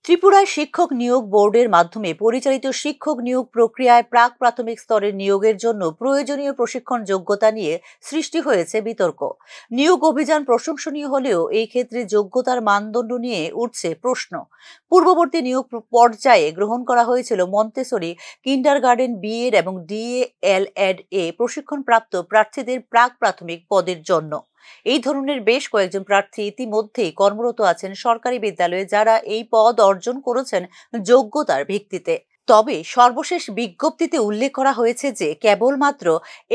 ত্রিপুরায় শিক্ষক নিয়োগ বোর্ডের মাধ্যমে পরিচালিত শিক্ষক নিয়োগ প্রক্রিয়ায় প্রাক প্রাথমিক স্তরের নিয়োগের জন্য প্রয়োজনীয় প্রশিক্ষণ যোগ্যতা নিয়ে সৃষ্টি হয়েছে বিতর্ক। নিয়োগ অভিযান প্রশংসনীয় হলেও এই ক্ষেত্রে যোগ্যতার মানদণ্ড নিয়ে উঠছে প্রশ্ন। পূর্ববর্তী নিয়োগ পর্যায়ে গ্রহণ করা হয়েছিল মন্তেসরি, কিন্ডারগার্টেন, বিএড এবং ডিএলএড প্রশিক্ষণপ্রাপ্ত প্রার্থীদের প্রাক প্রাথমিক পদের জন্য। এই ধরনের বেশ কয়েকজন প্রার্থী ইতিমধ্যেই কর্মরত আছেন সরকারি বিদ্যালয়ে, যারা এই পদ অর্জন করেছেন যোগ্যতার ভিত্তিতে। তবে সর্বশেষ বিজ্ঞপ্তিতে উল্লেখ করা হয়েছে যে কেবলমাত্র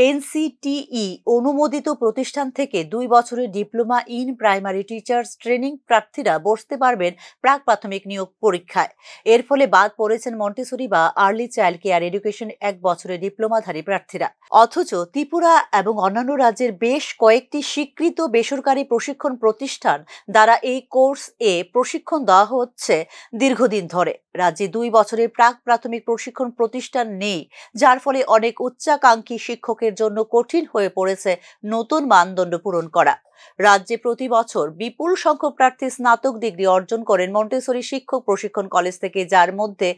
এনসিটিই অনুমোদিত প্রতিষ্ঠান থেকে 2 বছরের diploma in primary teachers training প্রার্থীরা বসতে পারবেন প্রাক প্রাথমিক নিয়োগ পরীক্ষায়। এর ফলে বাদ পড়েছেন মন্টেসরি বা আর্লি চাইল্ড কেয়ার এডুকেশন 1 বছরের ডিপ্লোমাধারী প্রার্থীরা। অথচ ত্রিপুরা এবং অন্যান্য রাজ্যের বেশ কয়েকটি স্বীকৃত বেসরকারি প্রশিক্ষণ প্রতিষ্ঠান দ্বারা এই কোর্সে প্রশিক্ষণ দেওয়া হচ্ছে দীর্ঘদিন ধরে। রাজ্যে 2 বছরের প্রাক প্রাথমিক প্রশিক্ষণ প্রতিষ্ঠান নেই, যার ফলে অনেক উচ্চাকাঙ্ক্ষী শিক্ষকের জন্য কঠিন হয়ে পড়েছে নতুন মানদণ্ড পূরণ করা। রাজ্যে প্রতি বছর বিপুল সংখ্যক প্রার্থী স্নাতক ডিগ্রি অর্জন করেন মন্টেসরি শিক্ষক প্রশিক্ষণ কলেজ থেকে, যার মধ্যে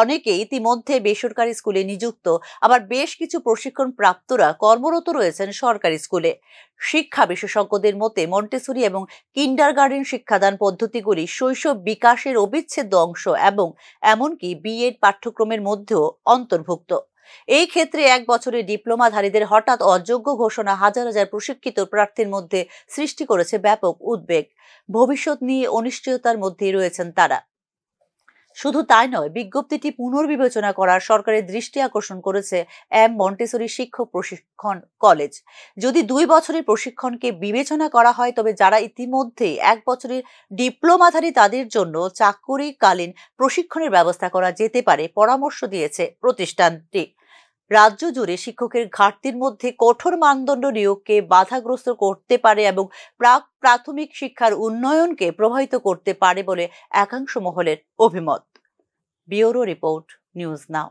অনেকে ইতিমধ্যে বেসরকারি স্কুলে নিযুক্ত, আবার বেশ কিছু প্রশিক্ষণ প্রাপ্তরা কর্মরত রয়েছেন সরকারি স্কুলে। শিক্ষা বিশেষজ্ঞদের মতে মন্টেসরি এবং কিন্ডারগার্টেন শিক্ষাদান পদ্ধতিগুলি শৈশব বিকাশের অবিচ্ছেদ্য অংশ এবং এমনকি বিএড পাঠ্যক্রমের মধ্যেও অন্তর্ভুক্ত। এই ক্ষেত্রে 1 বছরের ডিপ্লোমাধারীদের হঠাৎ অযোগ্য ঘোষণা হাজার হাজার প্রশিক্ষিত প্রার্থীর মধ্যে সৃষ্টি করেছে ব্যাপক উদ্বেগ। ভবিষ্যৎ নিয়ে অনিশ্চয়তার মধ্যেই রয়েছেন তারা। শুধু তাই নয়, বিজ্ঞপ্তিটি পুনর্বিবেচনা করার সরকারের দৃষ্টি আকর্ষণ করেছে মন্টেসরি শিক্ষক প্রশিক্ষণ কলেজ। যদি 2 বছরের প্রশিক্ষণকে বিবেচনা করা হয়, তবে যারা ইতিমধ্যে 1 বছরের ডিপ্লোমাধারী তাদের জন্য চাকুরিকালীন প্রশিক্ষণের ব্যবস্থা করা যেতে পারে পরামর্শ দিয়েছে প্রতিষ্ঠানটি। রাজ্য জুড়ে শিক্ষকের ঘাটতির মধ্যে কঠোর মানদণ্ড নিয়োগকে বাধাগ্রস্ত করতে পারে এবং প্রাক প্রাথমিক শিক্ষার উন্নয়নকে প্রভাবিত করতে পারে বলে একাংশ মহলের অভিমত। Bureau report, news now.